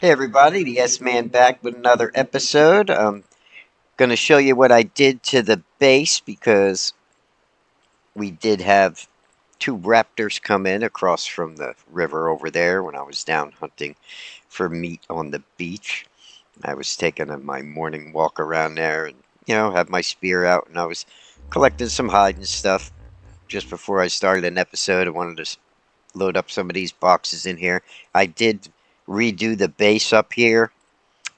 Hey everybody, the S Man back with another episode. I'm going to show you what I did to the base because we did have two raptors come in across from the river over there when I was down hunting for meat on the beach. I was taking my morning walk around there and, had my spear out and I was collecting some hide and stuff. Just before I started an episode, I wanted to load up some of these boxes in here. I did redo the base up here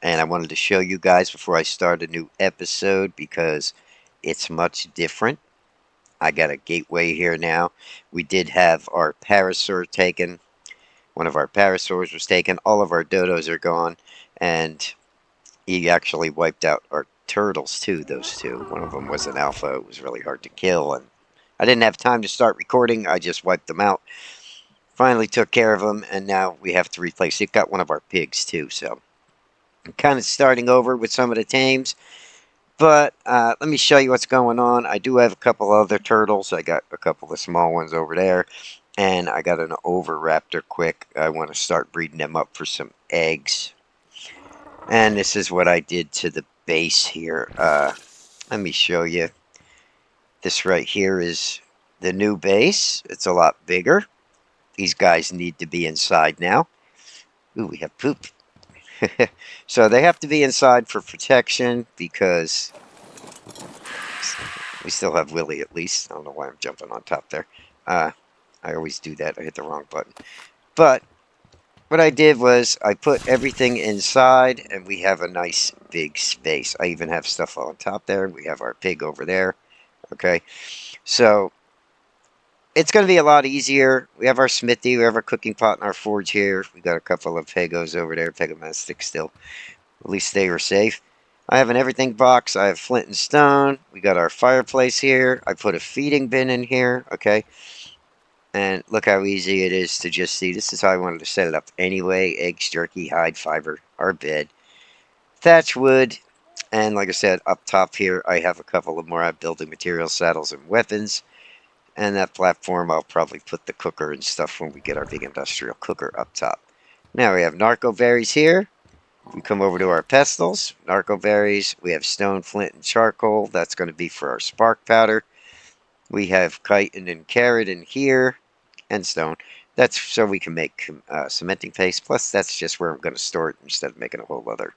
and I wanted to show you guys before I start a new episode because it's much different. I got a gateway here now. We did have our parasaur taken. One of our parasaurs was taken. All of our dodos are gone, and he actually wiped out our turtles too. Those two. One of them was an alpha. It was really hard to kill, and I didn't have time to start recording. I just wiped them out. Finally took care of them, and now we have to replace. It got one of our pigs too, so I'm kind of starting over with some of the tames. But let me show you what's going on. I do have a couple other turtles. I got a couple of small ones over there. And I got an over raptor quick. I want to start breeding them up for some eggs. And this is what I did to the base here. Let me show you. This right here is the new base. It's a lot bigger. These guys need to be inside now. Ooh, we have poop. So they have to be inside for protection because we still have Willie at least. I don't know why I'm jumping on top there. I always do that. I hit the wrong button. But what I did was I put everything inside and we have a nice big space. I even have stuff on top there. We have our pig over there. Okay. So it's going to be a lot easier. We have our smithy. We have our cooking pot and our forge here. We got a couple of pegos over there. Pegomastics still. At least they were safe. I have an everything box. I have flint and stone. We got our fireplace here. I put a feeding bin in here. Okay. And look how easy it is to just see. This is how I wanted to set it up anyway. Eggs, jerky, hide, fiber, our bed. Thatch wood. And like I said, up top here, I have a couple of more building materials, saddles, and weapons. And that platform, I'll probably put the cooker and stuff when we get our big industrial cooker up top. Now we have narco berries here. We come over to our pestles, narco berries. We have stone, flint, and charcoal. That's going to be for our spark powder. We have chitin and carrot in here, and stone. That's so we can make cementing paste. Plus, that's just where I'm going to store it instead of making a whole other,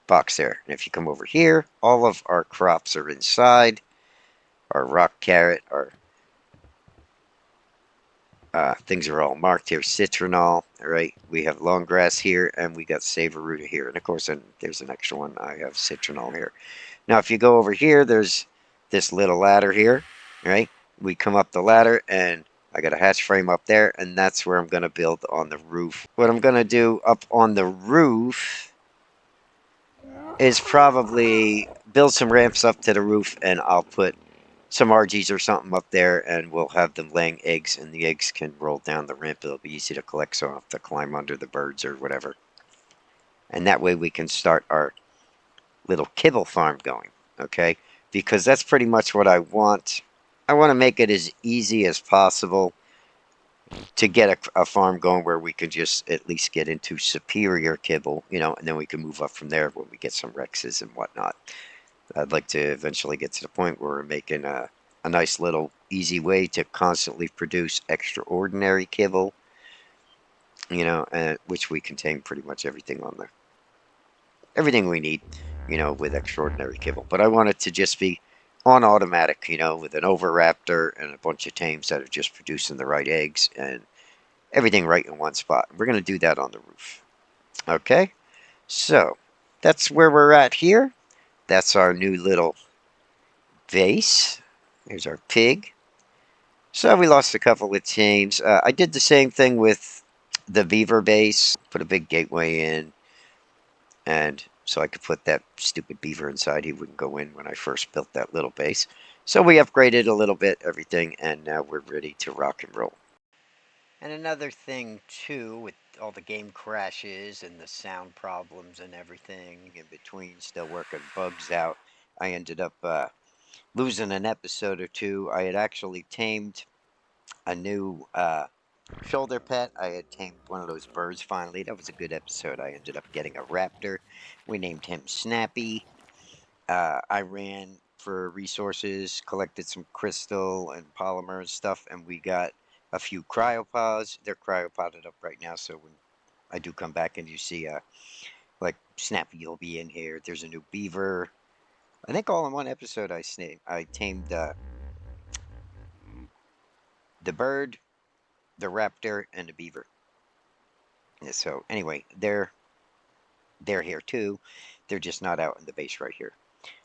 box there. And if you come over here, all of our crops are inside. Our rock carrot, our things are all marked here. Citronal, all right. We have long grass here, and we got savoruta here. And of course, there's an extra one. I have citronal here. Now, if you go over here, there's this little ladder here, right? We come up the ladder, and I got a hatch frame up there, and that's where I'm going to build on the roof. What I'm going to do up on the roof is probably build some ramps up to the roof, and I'll put some RGs or something up there, and we'll have them laying eggs, and the eggs can roll down the ramp. It'll be easy to collect, so I don't have to climb under the birds or whatever. And that way we can start our little kibble farm going, okay? Because that's pretty much what I want. I want to make it as easy as possible to get a farm going where we can just at least get into superior kibble, and then we can move up from there when we get some Rexes and whatnot. I'd like to eventually get to the point where we're making a nice little easy way to constantly produce extraordinary kibble, which we contain pretty much everything everything we need, with extraordinary kibble. But I want it to just be on automatic, with an over raptor and a bunch of tames that are just producing the right eggs and everything right in one spot. We're going to do that on the roof. Okay, so that's where we're at here. That's our new little base. There's our pig. So we lost a couple of tames. I did the same thing with the beaver base. Put a big gateway in, and so I could put that stupid beaver inside. He wouldn't go in when I first built that little base. So we upgraded a little bit, everything, and now we're ready to rock and roll. And another thing, too, with all the game crashes and the sound problems and everything in between, still working bugs out, I ended up losing an episode or two. I had actually tamed a new shoulder pet. I had tamed one of those birds finally. That was a good episode. I ended up getting a raptor. We named him Snappy. I ran for resources, collected some crystal and polymer and stuff, and we got a few cryopods. They're cryopoded up right now, so when I do come back and you see like Snappy, you'll be in here. There's a new beaver. I think all in one episode I tamed the bird, the raptor, and the beaver. Yeah, so anyway, they're here too. They're just not out in the base right here.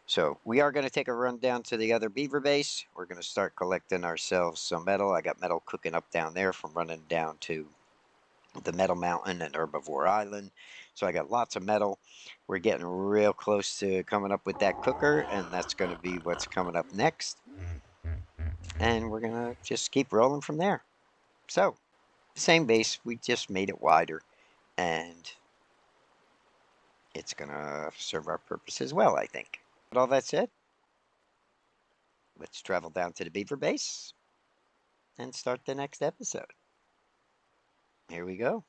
So we are going to take a run down to the other beaver base. We're going to start collecting ourselves some metal. I got metal cooking up down there from running down to the Metal Mountain and Herbivore Island. So I got lots of metal. We're getting real close to coming up with that cooker, and that's going to be what's coming up next. And we're going to just keep rolling from there. So, same base, we just made it wider, and it's going to serve our purpose as well, I think. But all that said, let's travel down to the beaver base and start the next episode. Here we go.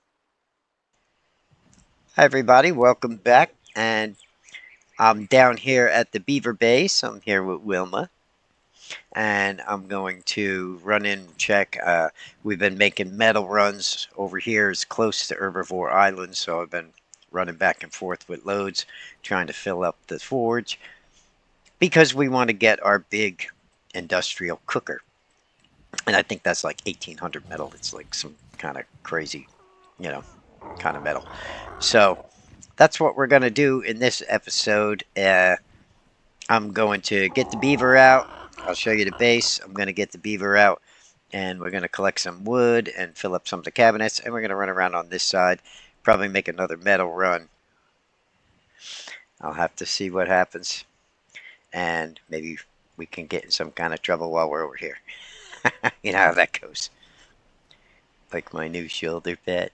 Hi everybody, welcome back, and I'm down here at the beaver base. I'm here with Wilma, and I'm going to run in and check. We've been making metal runs over here as close to Herbivore Island, so I've been running back and forth with loads, trying to fill up the forge, because we want to get our big industrial cooker. And I think that's like 1800 metal. It's like some kind of crazy, kind of metal. So that's what we're going to do in this episode. I'm going to get the beaver out. I'll show you the base. I'm going to get the beaver out, and we're going to collect some wood and fill up some of the cabinets, and we're going to run around on this side, probably make another metal run. I'll have to see what happens, and maybe we can get in some kind of trouble while we're over here. You know how that goes. Like my new shoulder pet.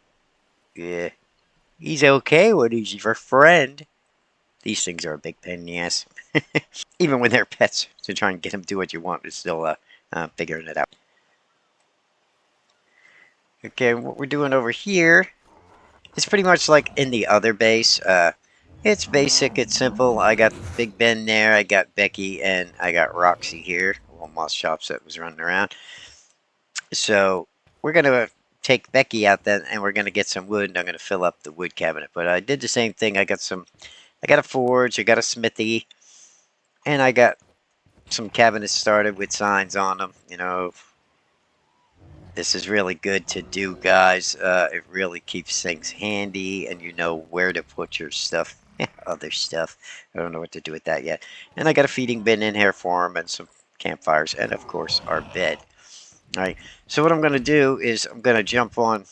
Yeah. He's okay when he's your friend. These things are a big pain in the ass. Even when they're pets, to try and get them to do what you want is still figuring it out. Okay, what we're doing over here is pretty much like in the other base. It's basic, it's simple. I got Big Ben there, I got Becky, and I got Roxy here. A little moss chops that was running around. So we're going to take Becky out then, and we're going to get some wood, and I'm going to fill up the wood cabinet. But I did the same thing. I got a forge, I got a smithy, and I got some cabinets started with signs on them. This is really good to do, guys. It really keeps things handy, and you know where to put your stuff. Other stuff. I don't know what to do with that yet. And I got a feeding bin in here for them, and some campfires, and of course our bed. Alright, so what I'm going to do is I'm going to jump on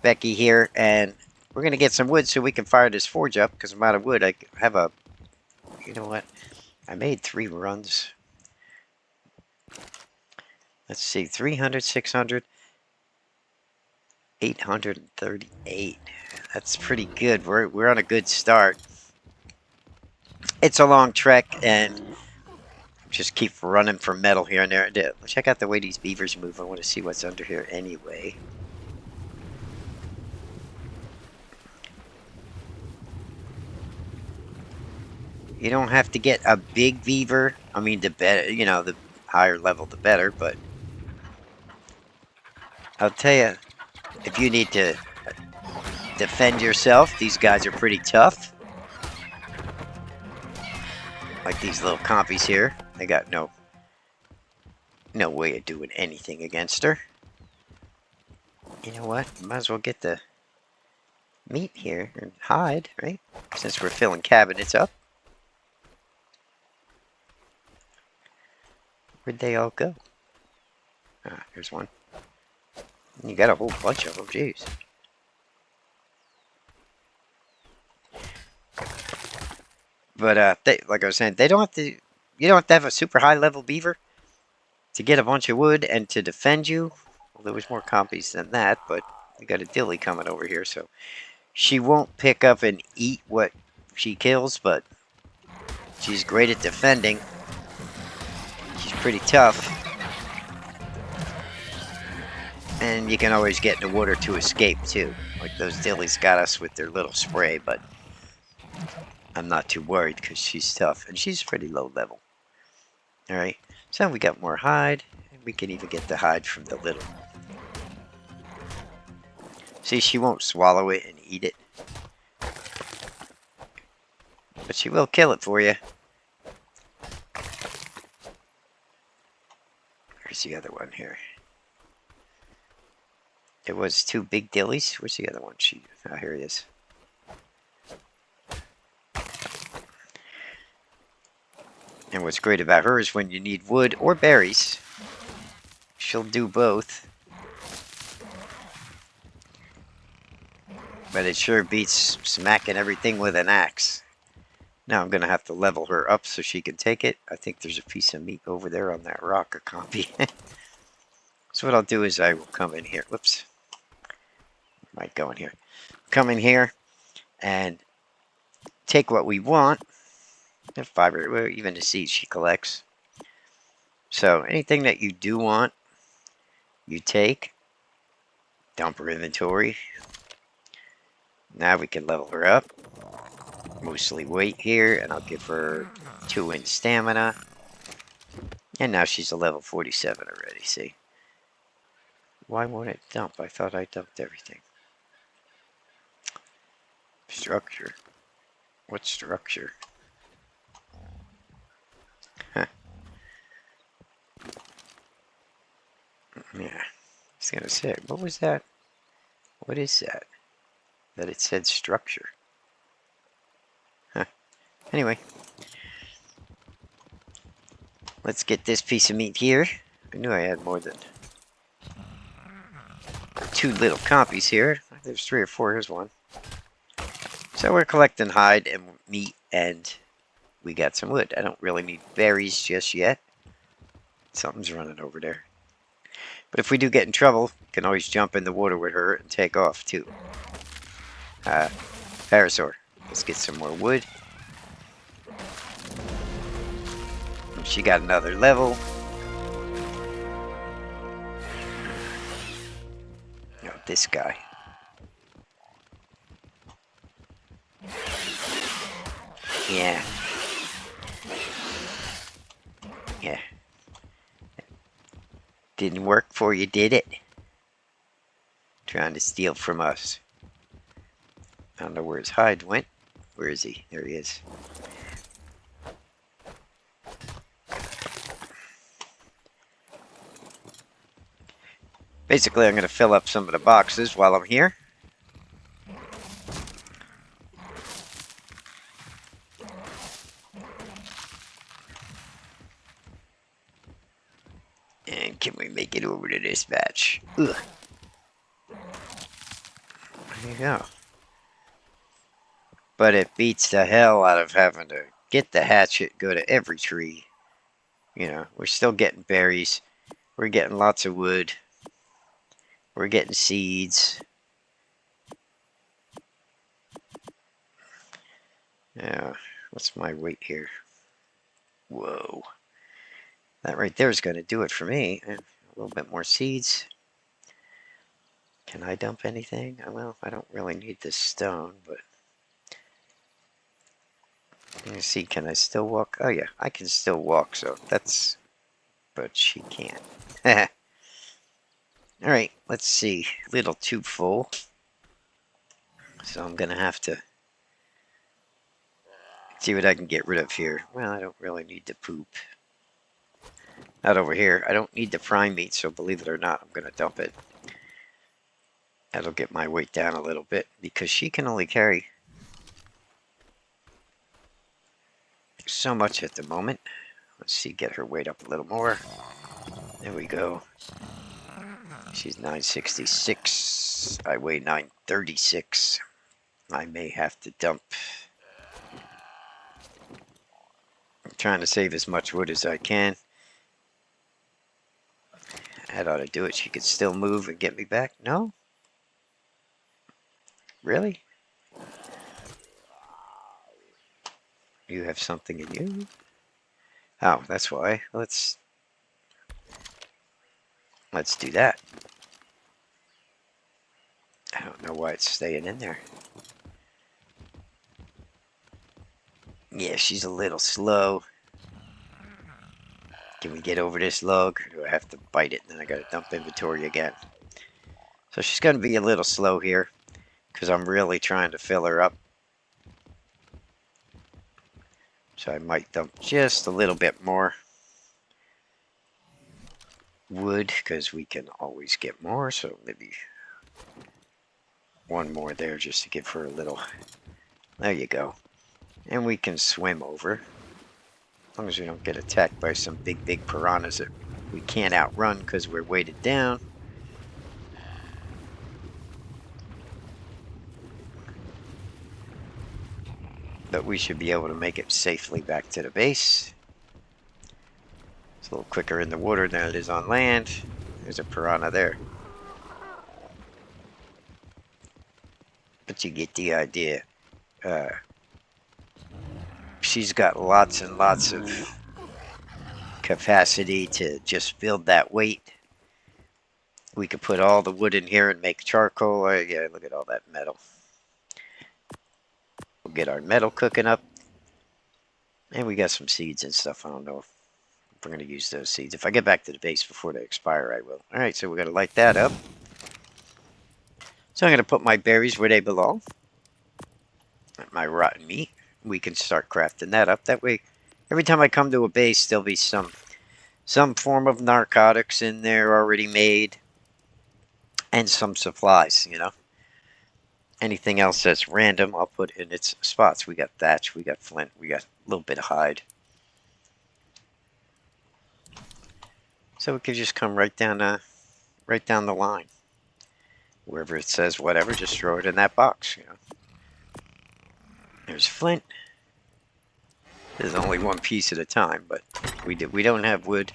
Becky here, and we're going to get some wood so we can fire this forge up, because I'm out of wood. I have you know what? I made 3 runs. Let's see, 300, 600, 838. That's pretty good. We're on a good start. It's a long trek, and just keep running for metal here and there. Check out the way these beavers move. I want to see what's under here anyway. You don't have to get a big beaver. I mean, the better, the higher level, the better. But I'll tell you, if you need to defend yourself, these guys are pretty tough. Like these little compies here. They got no way of doing anything against her. You know what? Might as well get the meat here and hide, right? Since we're filling cabinets up. Where'd they all go? Ah, here's one. You got a whole bunch of them, jeez. But like I was saying, you don't have to have a super high level beaver to get a bunch of wood and to defend you. Well, there was more compies than that, but we got a dilly coming over here, so she won't pick up and eat what she kills, but she's great at defending. She's pretty tough. And you can always get in the water to escape too. Like those dillies got us with their little spray, but I'm not too worried because she's tough and she's pretty low level. Alright, so we got more hide, and we can even get the hide from the little. See, she won't swallow it and eat it. But she will kill it for you. Where's the other one here? There was 2 big dillies. Where's the other one? Oh, here he is. And what's great about her is when you need wood or berries, she'll do both. But it sure beats smacking everything with an axe. Now I'm going to have to level her up so she can take it. I think there's a piece of meat over there on that rock, a copy. So what I'll do is I will come in here. Whoops. Might go in here. Come in here and take what we want. The fiber, even the seeds she collects. So anything that you do want, you take. Dump her inventory. Now we can level her up. Mostly weight here, and I'll give her 2 in stamina. And now she's a level 47 already, see? Why won't it dump? I thought I dumped everything. Structure. What structure? Huh. Yeah. I was gonna say, what was that? What is that? That it said structure. Huh. Anyway. Let's get this piece of meat here. I knew I had more than 2 little copies here. There's 3 or 4. Here's one. So we're collecting hide and meat, and we got some wood. I don't really need berries just yet. Something's running over there. But if we do get in trouble, we can always jump in the water with her and take off too. Parasaur. Let's get some more wood. And she got another level. Oh, this guy. Yeah. Yeah. Didn't work for you, did it? Trying to steal from us. I don't know where his hide went. Where is he? There he is. Basically, I'm going to fill up some of the boxes while I'm here. And can we make it over to this batch? Ugh. There you go. But it beats the hell out of having to get the hatchet, go to every tree. You know, we're still getting berries. We're getting lots of wood. We're getting seeds. Yeah, what's my weight here? Whoa. That right there is going to do it for me. And a little bit more seeds. Can I dump anything? Well, I don't really need this stone, but... Let me see, can I still walk? Oh yeah, I can still walk, so that's... But she can't. Alright, let's see. A little too full. So I'm going to have to... see what I can get rid of here. Well, I don't really need the poop. Not over here. I don't need the prime meat, so believe it or not, I'm going to dump it. That'll get my weight down a little bit, because she can only carry so much at the moment. Let's see, get her weight up a little more. There we go. She's 966. I weigh 936. I may have to dump. I'm trying to save as much wood as I can. That ought to do it. She could still move and get me back. No? Really? You have something in you? Oh, that's why. Let's do that. why it's staying in there. Yeah, she's a little slow. Can we get over this log? Or do I have to bite it and then I gotta dump inventory again? So she's gonna be a little slow here because I'm really trying to fill her up. So I might dump just a little bit more wood because we can always get more. So maybe one more there just to give her a little. There you go. And we can swim over. As long as we don't get attacked by some big piranhas that we can't outrun because we're weighted down. But we should be able to make it safely back to the base. It's a little quicker in the water than it is on land. There's a piranha there. But you get the idea. She's got lots and lots of capacity to just build that weight. We could put all the wood in here and make charcoal. Yeah, look at all that metal. We'll get our metal cooking up. And we got some seeds and stuff. I don't know if we're going to use those seeds. If I get back to the base before they expire, I will. Alright, so we're going to light that up. So I'm going to put my berries where they belong. My rotten meat. We can start crafting that up. That way, every time I come to a base, there'll be some form of narcotics in there already made. And some supplies, you know. Anything else that's random, I'll put in its spots. We got thatch, we got flint, we got a little bit of hide. So we could just come right down the line. Wherever it says whatever, just throw it in that box, you know. There's flint. There's only one piece at a time, but we don't have wood.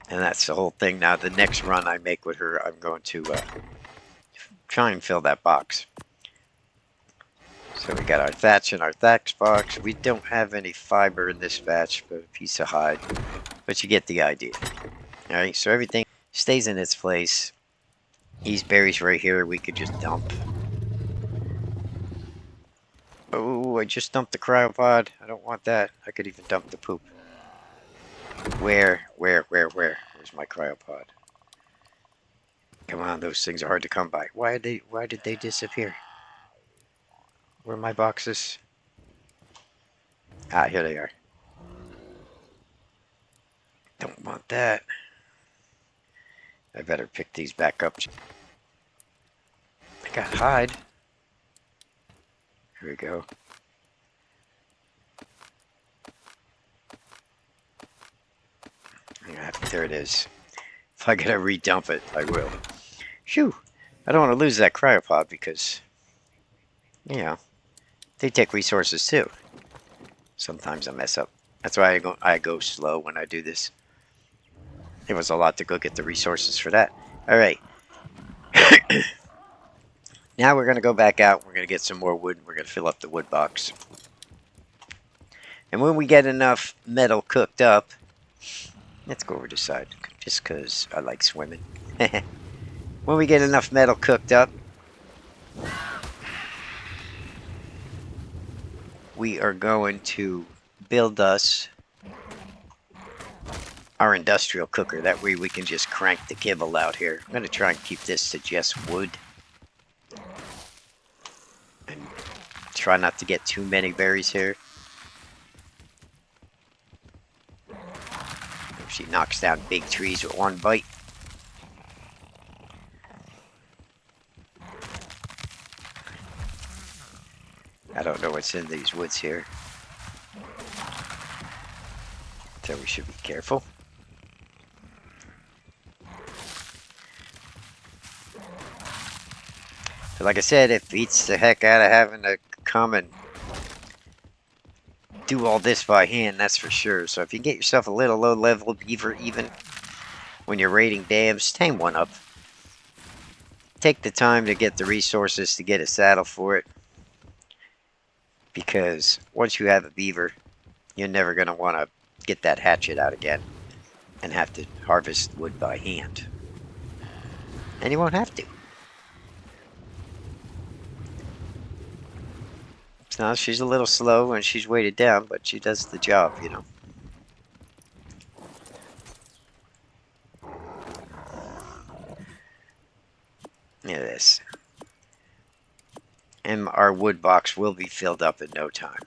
And that's the whole thing. Now the next run I make with her, I'm going to try and fill that box. So we got our thatch in our thatch box. We don't have any fiber in this batch, but a piece of hide. But you get the idea. Alright, so everything stays in its place. These berries right here we could just dump. Oh, I just dumped the cryopod. I don't want that. I could even dump the poop. Where's my cryopod? Come on, those things are hard to come by. Why did they disappear? Where are my boxes? Ah, here they are. Don't want that. I better pick these back up. I got hide. Here we go. There it is. If I gotta redump it, I will. Phew! I don't want to lose that cryopod because, you know, they take resources too. Sometimes I mess up. That's why I go slow when I do this. It was a lot to go get the resources for that. Alright. Now we're going to go back out. We're going to get some more wood. We're going to fill up the wood box. And when we get enough metal cooked up, let's go over this side just because I like swimming. When we get enough metal cooked up, we are going to build us our industrial cooker. That way we can just crank the kibble out here. I'm going to try and keep this to just wood. And try not to get too many berries here. She knocks down big trees with one bite. I don't know what's in these woods here. So we should be careful. But like I said, it beats the heck out of having to come and do all this by hand, that's for sure. So if you get yourself a little low-level beaver, even when you're raiding dams, tame one up. Take the time to get the resources to get a saddle for it. Because once you have a beaver, you're never going to want to get that hatchet out again and have to harvest wood by hand. And you won't have to. Now, she's a little slow when she's weighted down, but she does the job, you know. Look at this. And our wood box will be filled up in no time.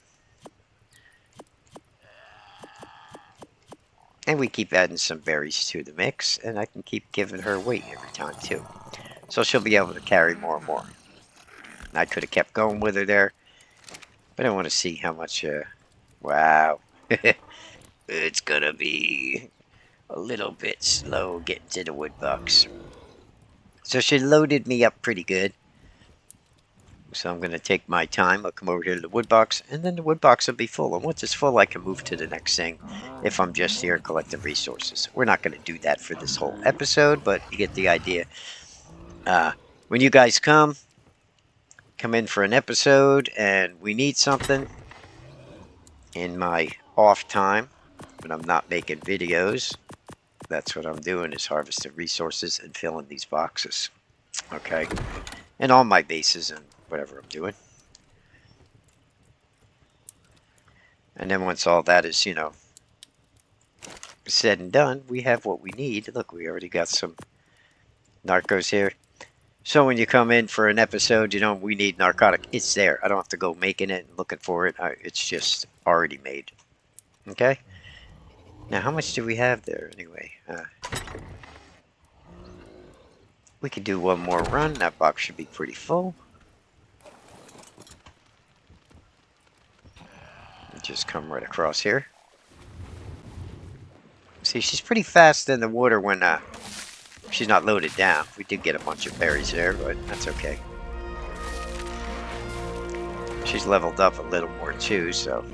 And we keep adding some berries to the mix, and I can keep giving her weight every time too. So she'll be able to carry more and more. And I could have kept going with her there, but I want to see how much, wow. It's gonna be a little bit slow getting to the wood box. So she loaded me up pretty good. So I'm going to take my time. I'll come over here to the wood box, and then the wood box will be full. And once it's full, I can move to the next thing if I'm just here collecting resources. We're not going to do that for this whole episode, but you get the idea. When you guys come in for an episode, and we need something in my off time, when I'm not making videos, that's what I'm doing, is harvesting resources and filling these boxes. Okay? And all my bases and whatever I'm doing. And then once all that is, you know, said and done, we have what we need. Look, we already got some narcos here. So when you come in for an episode, you know, we need narcotic. It's there. I don't have to go making it and looking for it. It's just already made. Okay? Now, how much do we have there anyway? We could do one more run. That box should be pretty full. Just come right across here. See, she's pretty fast in the water when she's not loaded down. We did get a bunch of berries there, but that's okay. She's leveled up a little more too, so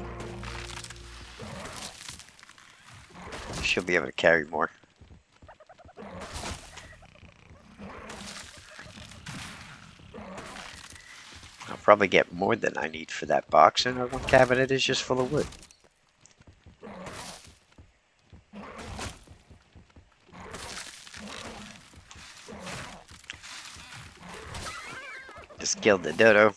she'll be able to carry more. I'll probably get more than I need for that box, and our one cabinet is just full of wood. Just killed the dodo.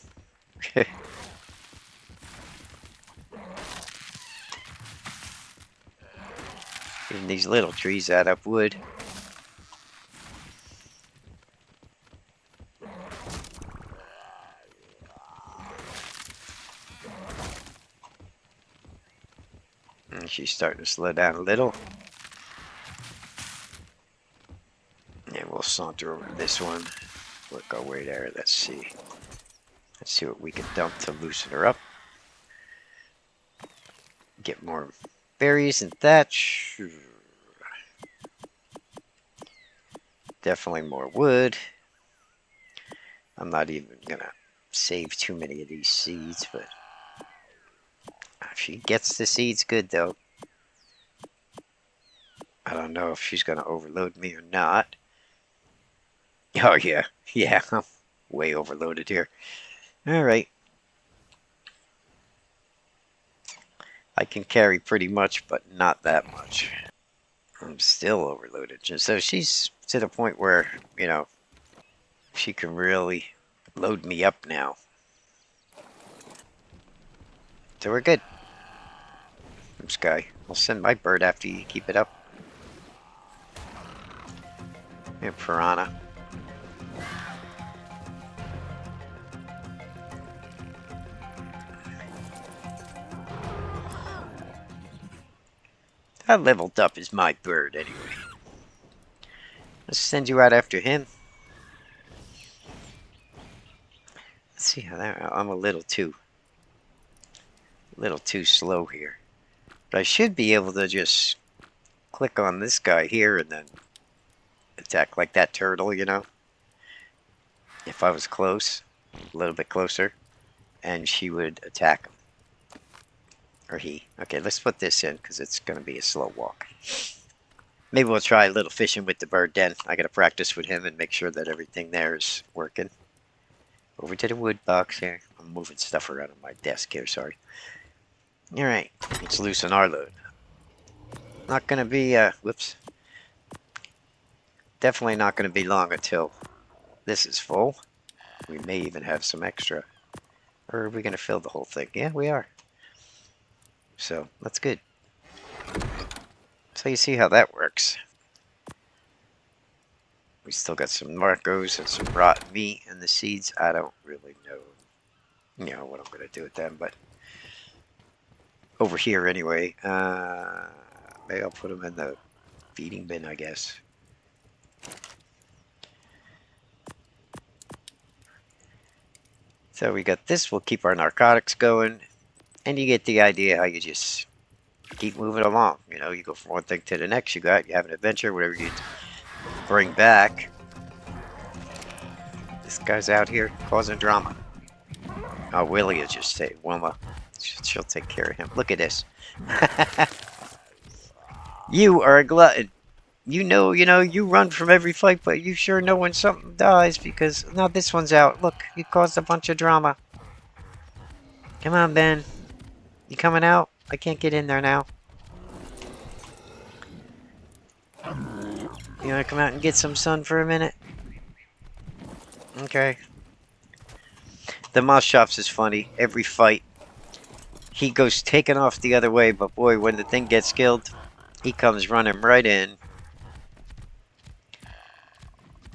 Even these little trees add up wood. And she's starting to slow down a little. And we'll saunter over to this one. Work our way there. Let's see. Let's see what we can dump to loosen her up. Get more berries and thatch. Definitely more wood. I'm not even gonna save too many of these seeds, but if she gets the seeds good though. I don't know if she's gonna overload me or not. Oh yeah, I'm way overloaded here. Alright. I can carry pretty much, but not that much. I'm still overloaded. So she's to the point where, you know, she can really load me up now. So we're good. Oops, guy. I'll send my bird after you keep it up. Here, piranha. How leveled up is my bird anyway? Let's send you out after him. Let's see how that. I'm a little too slow here, but I should be able to just click on this guy here and then attack like that turtle, you know. If I was close, a little bit closer, and she would attack him. Or he. Okay, let's put this in because it's going to be a slow walk. Maybe we'll try a little fishing with the bird then. I got to practice with him and make sure that everything there is working. Over to the wood box here. I'm moving stuff around on my desk here, sorry. Alright, let's loosen our load. Not going to be, whoops. Definitely not going to be long until this is full. We may even have some extra. Or are we going to fill the whole thing? Yeah, we are. So, that's good. So you see how that works. We still got some Marcos and some rotten meat and the seeds. I don't really know, what I'm going to do with them, but over here anyway. Maybe I'll put them in the feeding bin, I guess. So we got this. We'll keep our narcotics going. And you get the idea how you just keep moving along. You go from one thing to the next. You have an adventure, whatever you bring back. This guy's out here causing drama. Oh, Willie will just say, Wilma, she'll take care of him. Look at this. You are a glutton. You run from every fight, but you sure know when something dies because now this one's out. Look, you caused a bunch of drama. Come on, Ben. You coming out? I can't get in there now. You want to come out and get some sun for a minute? Okay. The mouse shops is funny. Every fight, he goes taking off the other way, but boy, when the thing gets killed, he comes running right in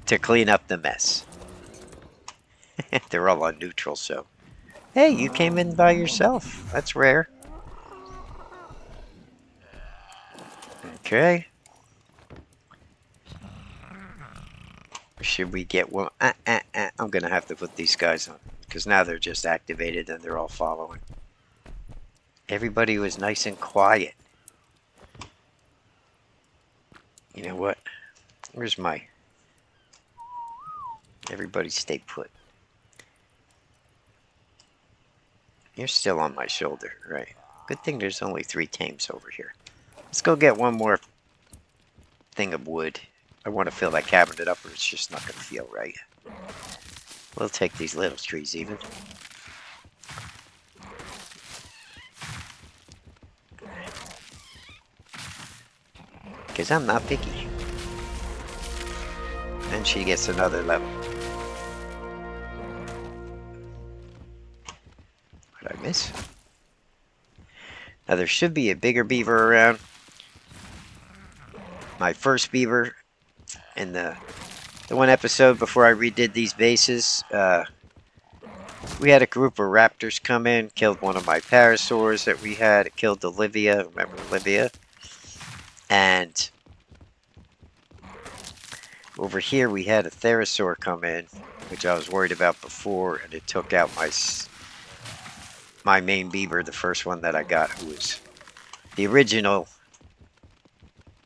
to clean up the mess. They're all on neutral, so. Hey, you came in by yourself. That's rare. Okay. Should we get one? I'm going to have to put these guys on. Because now they're just activated and they're all following. Everybody was nice and quiet. You know what? Where's my... Everybody stay put. You're still on my shoulder, right? Good thing there's only 3 tames over here. Let's go get one more thing of wood. I want to fill that cabinet up or it's just not going to feel right. We'll take these little trees even. Because I'm not picky. And she gets another level. What did I miss? Now there should be a bigger beaver around. My first beaver in the one episode before I redid these bases, we had a group of raptors come in, killed one of my parasaurs that we had. It killed Olivia. Remember Olivia? And over here we had a therosaur come in, which I was worried about before, and it took out my main beaver, the first one that I got, who was the original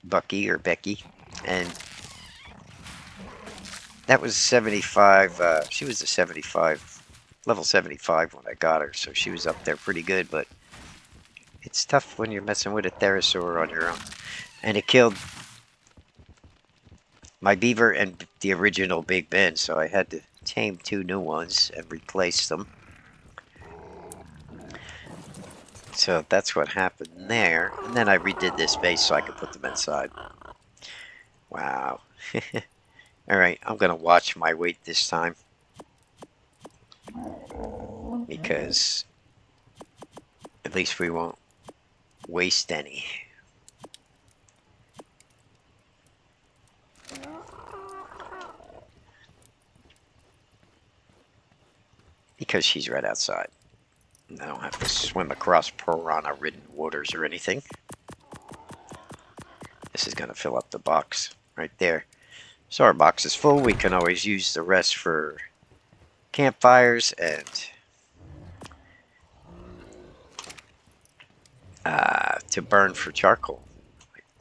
Bucky or Becky, and that was 75. She was a 75, level 75 when I got her, so she was up there pretty good, but it's tough when you're messing with a therosaur on your own. And it killed my beaver and the original Big Ben, so I had to tame 2 new ones and replace them. So that's what happened there. And then I redid this base so I could put them inside. Wow. Alright, I'm going to watch my weight this time. Because at least we won't waste any. Because she's right outside. I don't have to swim across piranha-ridden waters or anything. This is going to fill up the box right there. So our box is full. We can always use the rest for campfires and to burn for charcoal.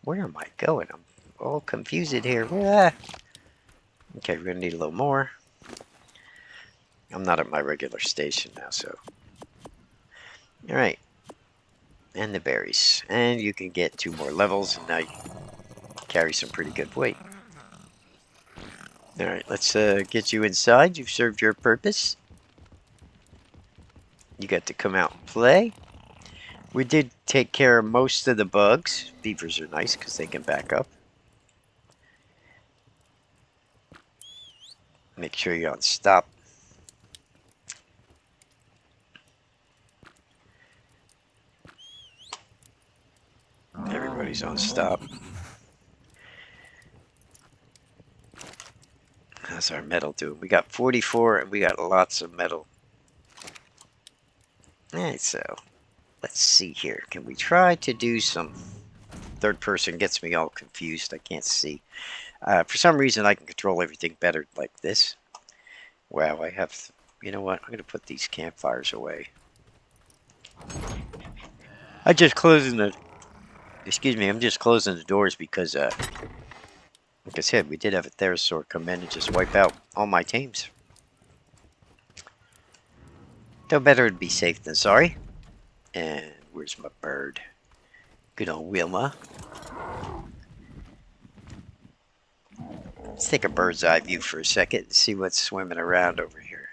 Where am I going? I'm all confused here. Okay, we're going to need a little more. I'm not at my regular station now, so... Alright. And the berries. And you can get 2 more levels, and now you carry some pretty good weight. Alright, let's get you inside. You've served your purpose. You got to come out and play. We did take care of most of the bugs. Beavers are nice because they can back up. Make sure you're on stop. Everybody's on stop. How's our metal doing? We got 44 and we got lots of metal. Alright, so let's see here. Can we try to do some... Third person gets me all confused. I can't see. For some reason I can control everything better like this. Wow, I have... You know what? I'm going to put these campfires away. I'm just closing the doors because, like I said, we did have a therosaur come in and just wipe out all my tames. No better to be safe than sorry. And where's my bird? Good old Wilma. Let's take a bird's eye view for a second and see what's swimming around over here.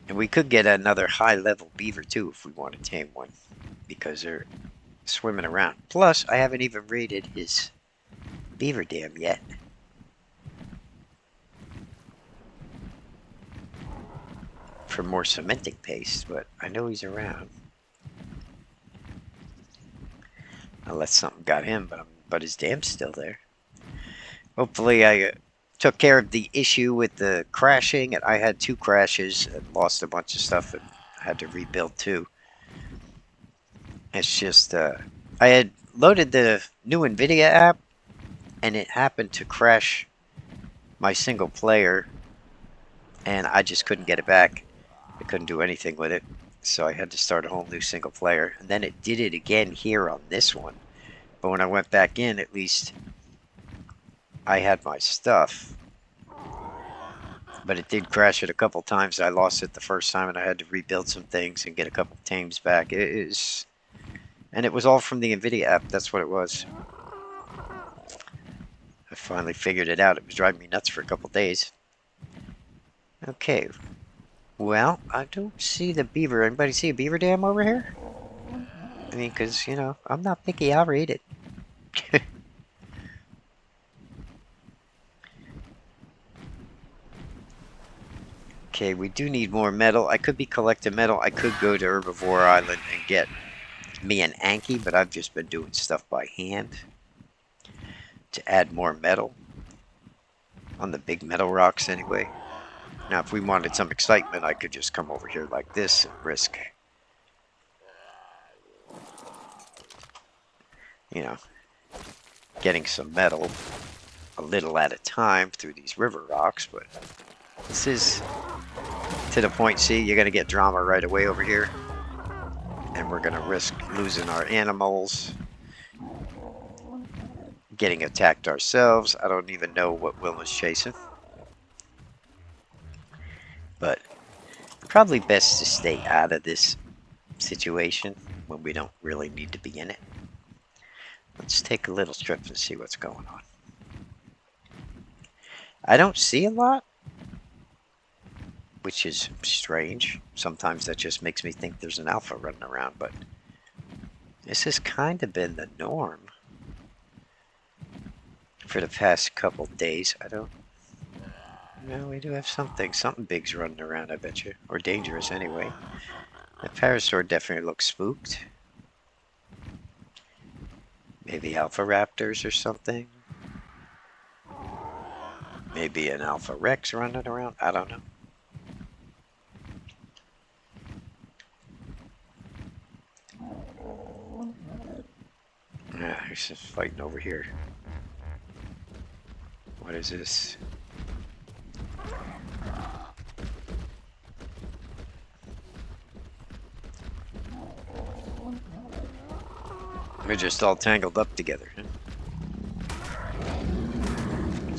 And we could get another high-level beaver, too, if we want to tame one. Because they're swimming around. Plus, I haven't even raided his beaver dam yet. For more cementing paste, but I know he's around. Unless something got him, but his dam's still there. Hopefully I took care of the issue with the crashing, and I had 2 crashes and lost a bunch of stuff and had to rebuild too. It's just, I had loaded the new NVIDIA app, and it happened to crash my single player, and I just couldn't get it back. I couldn't do anything with it, so I had to start a whole new single player. And then it did it again here on this one. But when I went back in, at least I had my stuff. But it did crash it a couple times. I lost it the first time, and I had to rebuild some things and get a couple tames back. And it was all from the NVIDIA app. That's what it was. I finally figured it out. It was driving me nuts for a couple days. Okay. Well, I don't see the beaver. Anybody see a beaver dam over here? I mean, because, you know, I'm not picky. I'll read it. Okay, we do need more metal. I could be collecting metal. I could go to Herbivore Island and get me an Anki, but I've just been doing stuff by hand to add more metal on the big metal rocks anyway. Now, if we wanted some excitement, I could just come over here like this and risk, you know, getting some metal a little at a time through these river rocks, but this is to the point. See, you're going to get drama right away over here, and we're going to risk losing our animals, getting attacked ourselves. I don't even know what Wilma's chasing. But probably best to stay out of this situation when we don't really need to be in it. Let's take a little trip and see what's going on. I don't see a lot, which is strange. Sometimes that just makes me think there's an alpha running around, but this has kind of been the norm for the past couple days. I don't... No, we do have something. Something big's running around, I bet you. Or dangerous, anyway. The parasaur definitely looks spooked. Maybe Alpha Raptors or something. Maybe an Alpha Rex running around. I don't know. Ah, there's some fighting over here. What is this? We're just all tangled up together.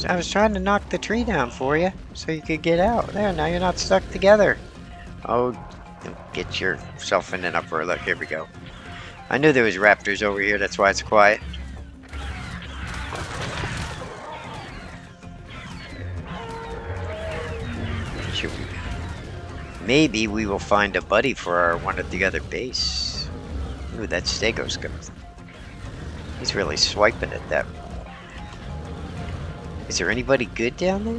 I was trying to knock the tree down for you so you could get out. There, now you're not stuck together. Oh, get yourself in an upper look. Here we go. I knew there was raptors over here. That's why it's quiet. Maybe we will find a buddy for our one at the other base. Ooh, that Stego's gonna... He's really swiping at that. Is there anybody good down there?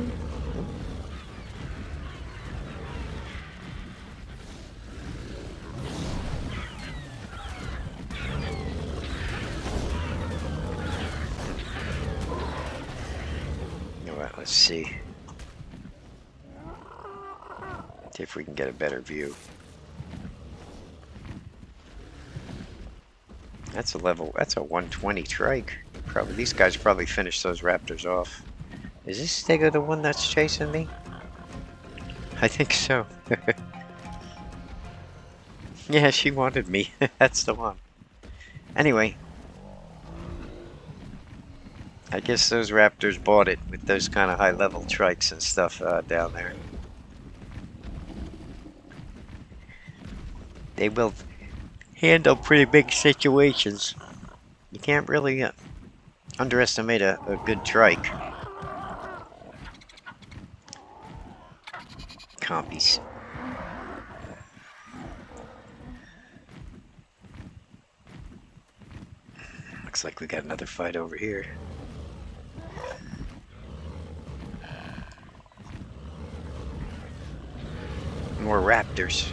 Let's see. See if we can get a better view. That's a 120 trike. Probably these guys probably finished those raptors off. Is this Stego the one that's chasing me? I think so. Yeah, she wanted me. That's the one. Anyway. I guess those raptors bought it with those kind of high-level trikes and stuff down there. They will handle pretty big situations. You can't really underestimate a good trike. Compies. Looks like we got another fight over here. More raptors.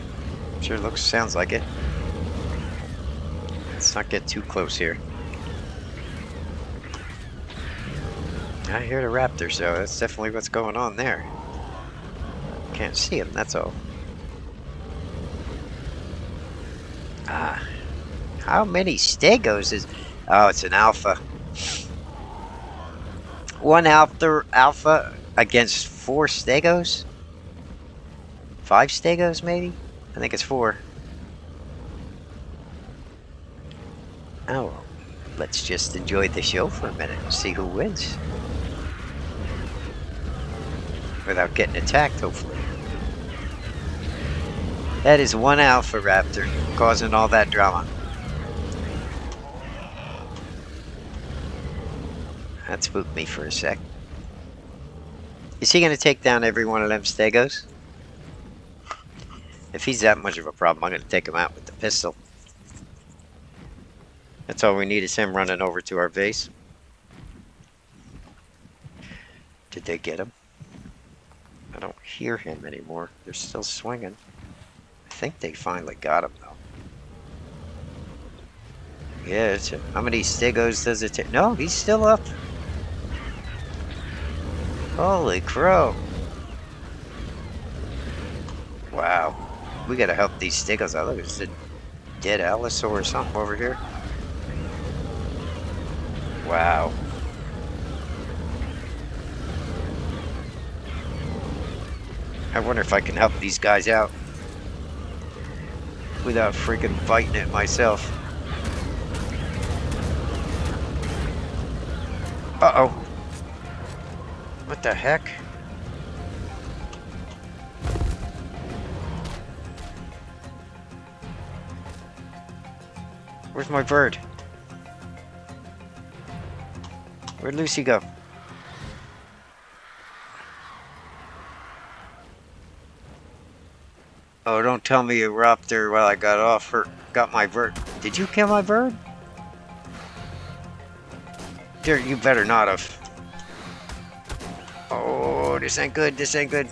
Sure sounds like it. Let's not get too close here. I hear the raptors though. That's definitely what's going on there. Can't see them, that's all. Ah. How many Stegos is... Oh, it's an Alpha. One Alpha against 4 Stegos? 5 Stegos, maybe? I think it's 4. Oh, well, let's just enjoy the show for a minute and see who wins. Without getting attacked, hopefully. That is one Alpha Raptor causing all that drama. That spooked me for a sec. Is he going to take down every one of them Stegos? If he's that much of a problem, I'm going to take him out with the pistol. That's all we need is him running over to our base. Did they get him? I don't hear him anymore. They're still swinging. I think they finally got him, though. Yeah, how many Stegos does it take? No, he's still up. Holy crow. Wow. We gotta help these Stegos out. Look, there's a dead Allosaur or something over here. Wow. I wonder if I can help these guys out without freaking fighting it myself. Uh-oh. What the heck? Where's my bird? Where'd Lucy go? Oh, don't tell me you raptor while I got my bird. Did you kill my bird? Dear, you better not have. Oh, this ain't good, this ain't good.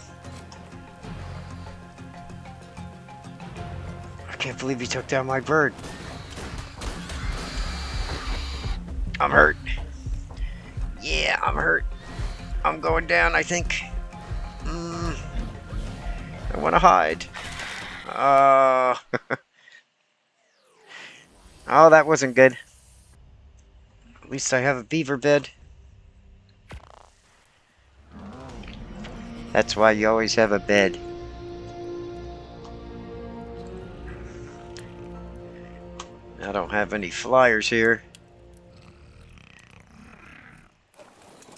I can't believe he took down my bird. I'm hurt. Yeah, I'm hurt. I'm going down, I think. I want to hide. Oh, that wasn't good. At least I have a beaver bed. That's why you always have a bed. I don't have any flyers here.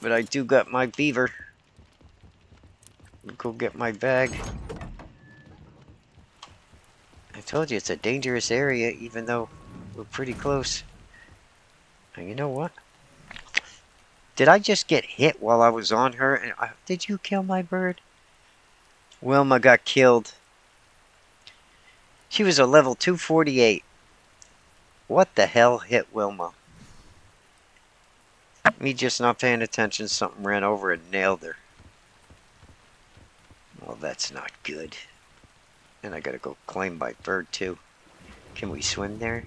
But I do got my beaver. Go get my bag. I told you it's a dangerous area, even though we're pretty close. And you know what? Did I just get hit while I was on her? And did you kill my bird? Wilma got killed. She was a level 248. What the hell hit Wilma? Me just not paying attention, something ran over and nailed her. Well, that's not good. And I gotta go claim my bird too. Can we swim there?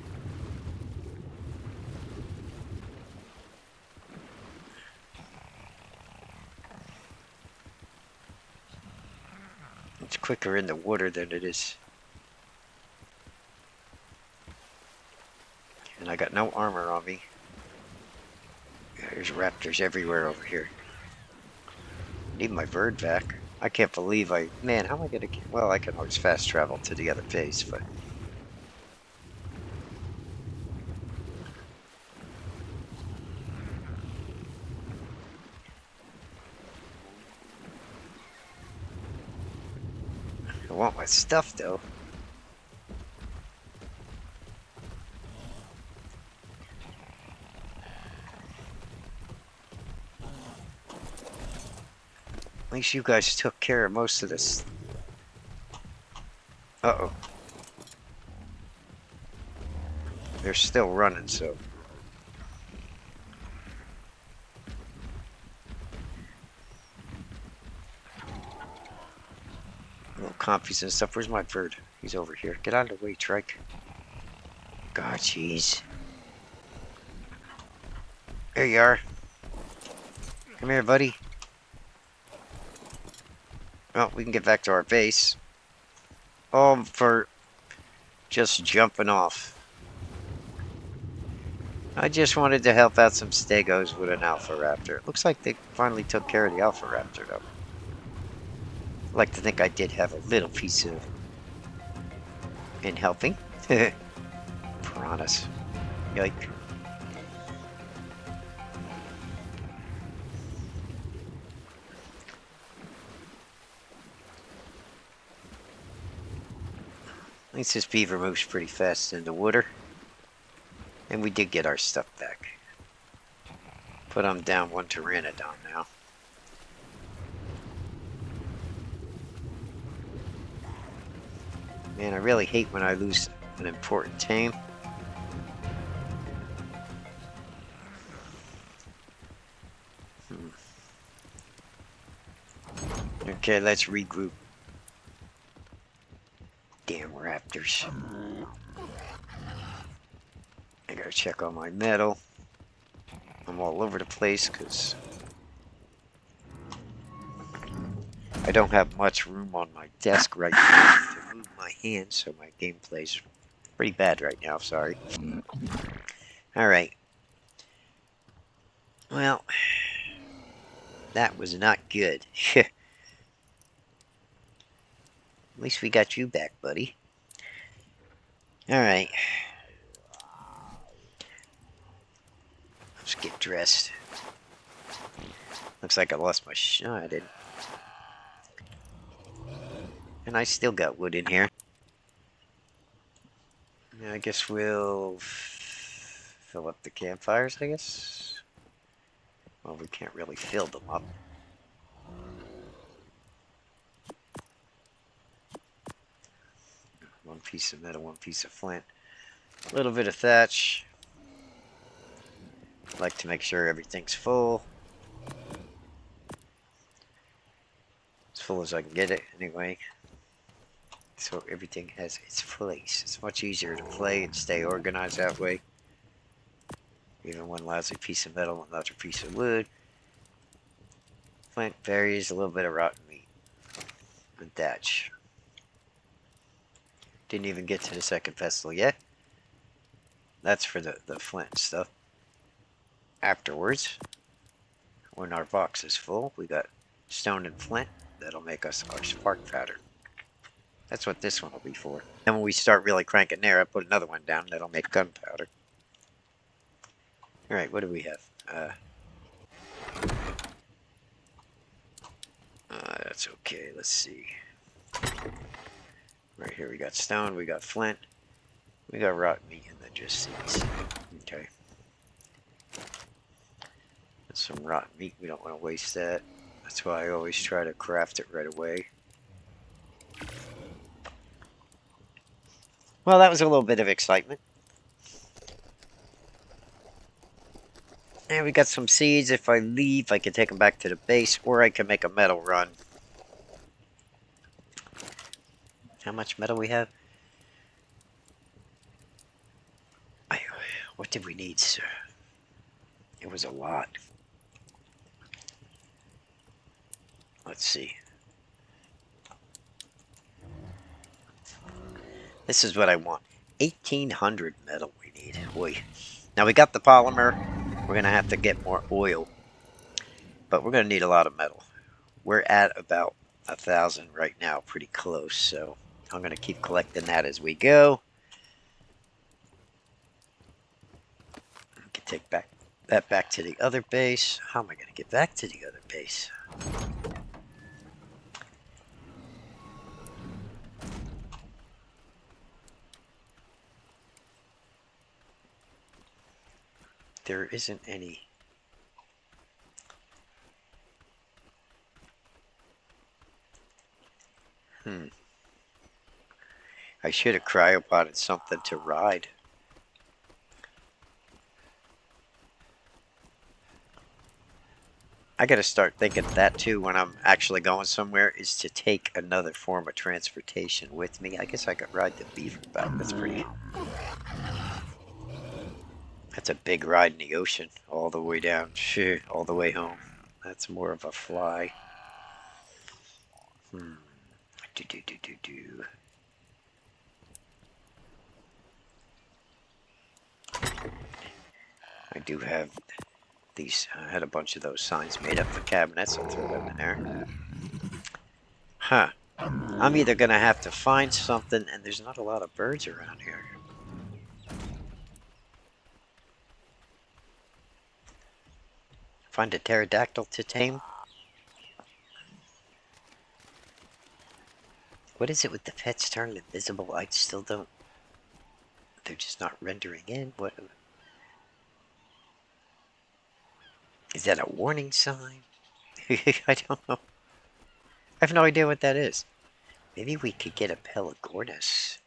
quicker in the water than it is. And I got no armor on me. There's raptors everywhere over here. Need my bird back. I can't believe man, how am I gonna get... Well, I can always fast travel to the other base, but... I want my stuff, though. At least you guys took care of most of this. Uh-oh. They're still running, so... Little compies and stuff. Where's my bird? He's over here. Get out of the way, Trike. God, jeez. There you are. Come here, buddy. Well, we can get back to our base. Oh, for just jumping off. I just wanted to help out some stegos with an Alpha Raptor. It looks like they finally took care of the Alpha Raptor, though. I like to think I did have a little piece of in helping. Piranhas. Yike. At least this beaver moves pretty fast in the water. And we did get our stuff back. But I'm down one pteranodon now. Man, I really hate when I lose an important tame. Okay, let's regroup. Damn raptors. I gotta check on my metal. I'm all over the place because I don't have much room on my desk right now to move my hands, so my gameplay's pretty bad right now, sorry. Alright. Well, that was not good. At least we got you back, buddy. Alright. Let's get dressed. Looks like I lost my I didn't. And I still got wood in here. Yeah, I guess we'll fill up the campfires, I guess. Well, we can't really fill them up. One piece of metal, one piece of flint. A little bit of thatch. Like to make sure everything's full. As full as I can get it, anyway. So everything has its place. It's much easier to play and stay organized that way. Even one lousy piece of metal, another piece of wood. Flint, berries, a little bit of rotten meat. And thatch. Didn't even get to the second vessel yet. That's for the flint stuff. Afterwards, when our box is full, we got stone and flint. That'll make us our spark powder. That's what this one will be for. And when we start really cranking there, I put another one down. That'll make gunpowder. Alright, what do we have? That's okay. Let's see. Right here we got stone, we got flint, we got rotten meat, and then just seeds. Okay. That's some rotten meat. We don't want to waste that. That's why I always try to craft it right away. Well, that was a little bit of excitement. And we got some seeds. If I leave, I can take them back to the base, or I can make a metal run. How much metal we have? What did we need, sir? It was a lot. Let's see. This is what I want. 1,800 metal we need. Boy. Now we got the polymer. We're going to have to get more oil. But we're going to need a lot of metal. We're at about 1,000 right now. Pretty close. So I'm going to keep collecting that as we go. I can take that back to the other base. How am I going to get back to the other base? There isn't any. I should have cryopotted something to ride. I gotta start thinking of that too when I'm actually going somewhere, is to take another form of transportation with me. I guess I could ride the beaver back. That's pretty. That's a big ride in the ocean, all the way down, all the way home. That's more of a fly. I do have these. I had a bunch of those signs made up for cabinets. I'll throw them in there. Huh. I'm either gonna have to find something, and there's not a lot of birds around here. Find a pterodactyl to tame. What is it with the pets turning invisible? I still don't. They're just not rendering in. What? Is that a warning sign? I don't know. I have no idea what that is. Maybe we could get a Pelagornis.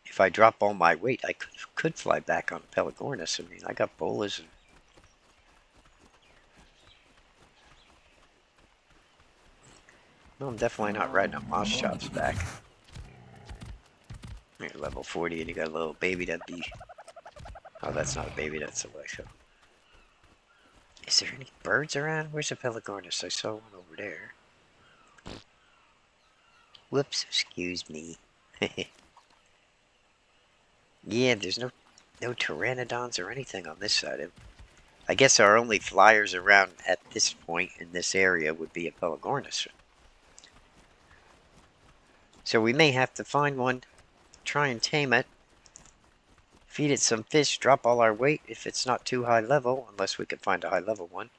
If I drop all my weight, I could fly back on a Pelagornis. I mean, I got bolas. No, I'm definitely not riding on moss chops back. You're level 40 and you got a little baby, that'd be... Oh, that's not a baby, that's a wife. Is there any birds around? Where's a Pelagornis? I saw one over there. Whoops, excuse me. Yeah, there's no pteranodons or anything on this side. I guess our only flyers around at this point in this area would be a Pelagornis. So we may have to find one, try and tame it, feed it some fish, drop all our weight if it's not too high level, unless we can find a high level one.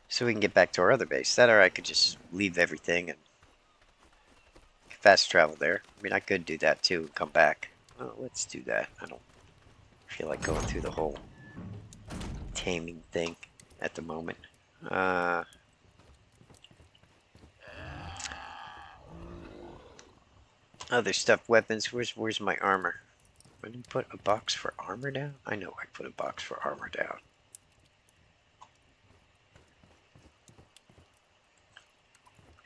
So we can get back to our other base. That or I could just leave everything and fast travel there. I mean, I could do that too and come back. Oh, let's do that. I don't feel like going through the whole taming thing at the moment. Other stuff, weapons. Where's my armor? I didn't put a box for armor down? I know I put a box for armor down.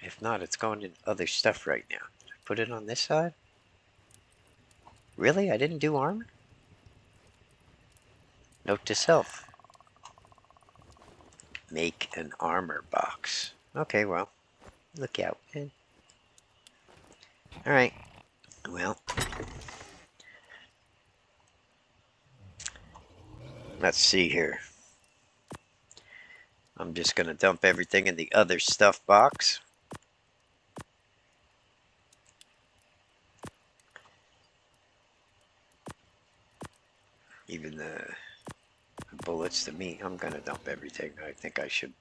If not, it's going in other stuff right now. Did I put it on this side? Really? I didn't do armor? Note to self. Make an armor box. Okay, well, look out. Alright. Well, let's see here. I'm just going to dump everything in the other stuff box. Even the bullets, the meat, I'm going to dump everything. I think I should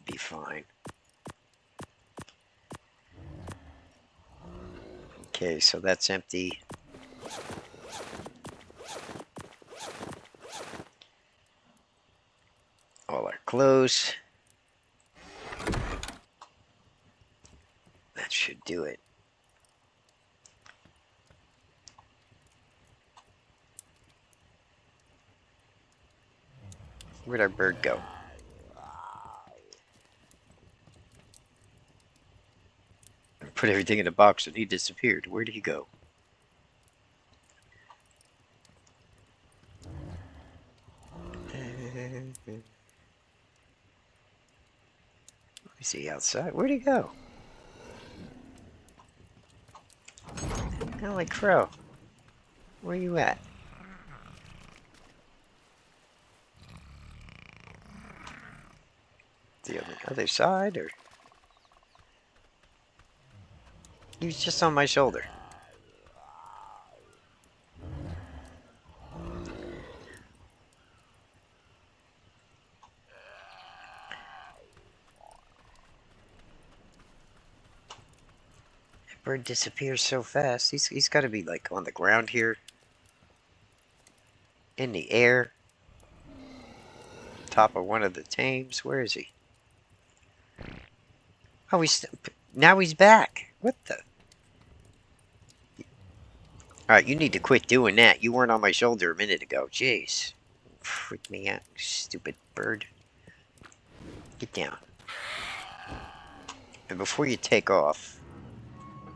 be fine. Okay, so that's empty. All our clothes. That should do it. Where'd our bird go? I put everything in a box and he disappeared. Where did he go? Let me see outside. Where'd he go? Holy crow. Where you at? The other side, or? He was just on my shoulder. That bird disappears so fast. He's got to be like on the ground here. In the air. Top of one of the tames. Where is he? Oh, now he's back. What the? Alright, you need to quit doing that. You weren't on my shoulder a minute ago. Jeez. Freak me out, stupid bird. Get down. And before you take off,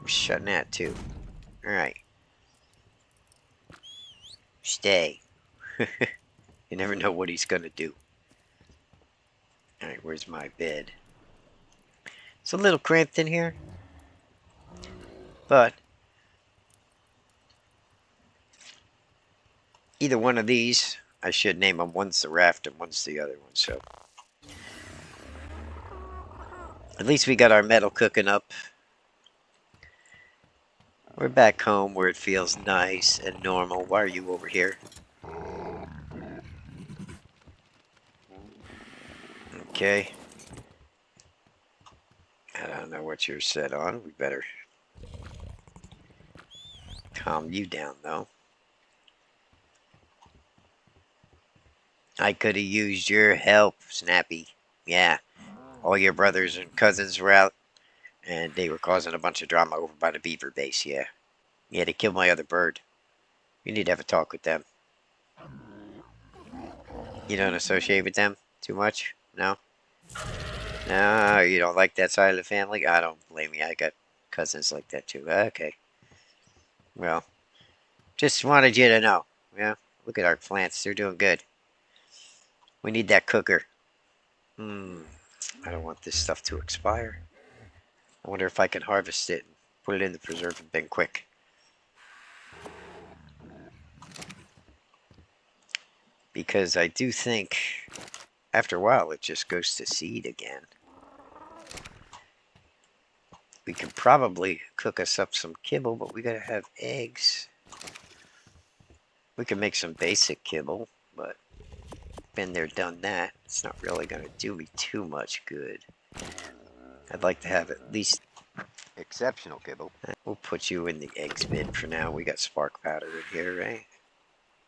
we're shutting that too. Alright. Stay. You never know what he's gonna do. Alright, where's my bed? It's a little cramped in here. But either one of these, I should name them. One's the raft and one's the other one, so. At least we got our metal cooking up. We're back home where it feels nice and normal. Why are you over here? Okay. I don't know what you're set on. We better calm you down, though. I could have used your help, Snappy. Yeah. All your brothers and cousins were out, and they were causing a bunch of drama over by the beaver base, yeah. Yeah, they killed my other bird. You need to have a talk with them. You don't associate with them too much? No? No, you don't like that side of the family? I don't blame you. I got cousins like that too. Okay. Well, just wanted you to know. Yeah, look at our plants. They're doing good. We need that cooker. I don't want this stuff to expire. I wonder if I can harvest it and put it in the preserving bin quick. Because I do think after a while it just goes to seed again. We could probably cook us up some kibble, but we gotta have eggs. We can make some basic kibble, but been there, done that. It's not really gonna do me too much good. I'd like to have at least exceptional kibble. We'll put you in the eggs bin for now. We got spark powder in here, right?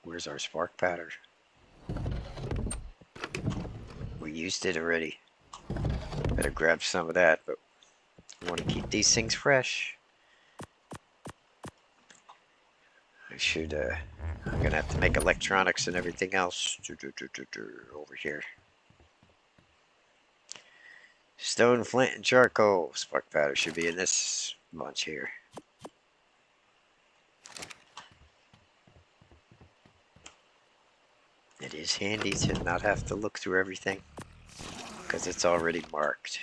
Where's our spark powder? We used it already. Better grab some of that, but we want to keep these things fresh. I should, I'm gonna have to make electronics and everything else over here. Stone, flint, and charcoal. Spark powder should be in this bunch here. It is handy to not have to look through everything because it's already marked.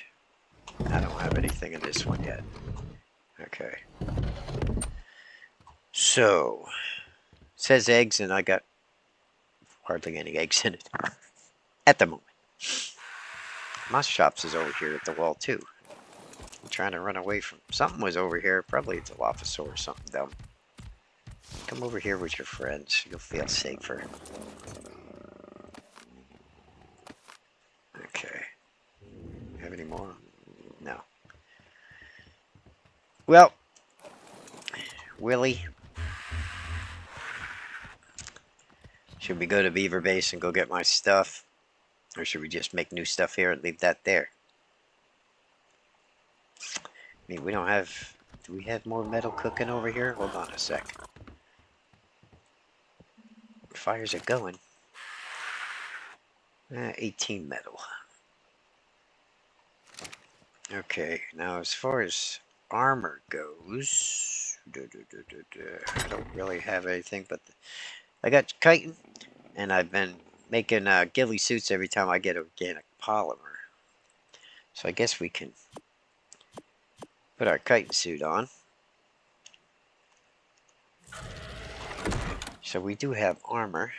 I don't have anything in this one yet. Okay. So, it says eggs, and I got hardly any eggs in it at the moment. My shops is over here at the wall too. I'm trying to run away from something was over here. Probably it's a Dilophosaur or something dumb. Come over here with your friends. You'll feel safer. Okay. Have any more? No. Well, Willie, should we go to Beaver Base and go get my stuff? Or should we just make new stuff here and leave that there? I mean, we don't have... Do we have more metal cooking over here? Hold on a sec. Fires are going. 18 metal. Okay, now as far as armor goes... I don't really have anything, but... I got chitin, and I've been making ghillie suits every time I get organic polymer. So I guess we can put our chitin suit on. So we do have armor.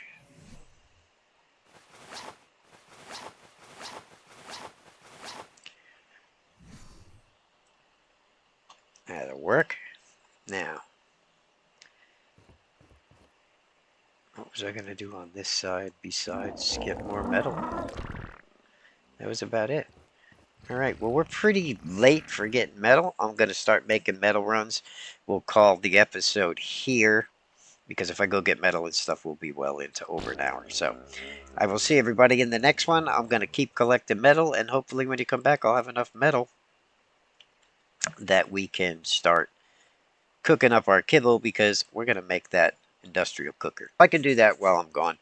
That'll work. Now, what was I going to do on this side besides get more metal? That was about it. Alright, well, we're pretty late for getting metal. I'm going to start making metal runs. We'll call the episode here, because if I go get metal and stuff, we'll be well into over an hour. So, I will see everybody in the next one. I'm going to keep collecting metal, and hopefully when you come back, I'll have enough metal that we can start cooking up our kibble, because we're going to make that industrial cooker. I can do that while I'm gone.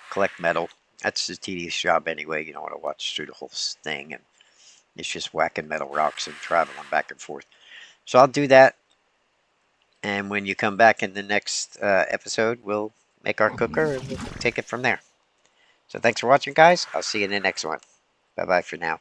Collect metal. That's the tedious job anyway. You don't want to watch through the whole thing, and it's just whacking metal rocks and traveling back and forth. So I'll do that. And when you come back in the next episode, we'll make our cooker and we'll take it from there. So thanks for watching, guys. I'll see you in the next one. Bye-bye for now.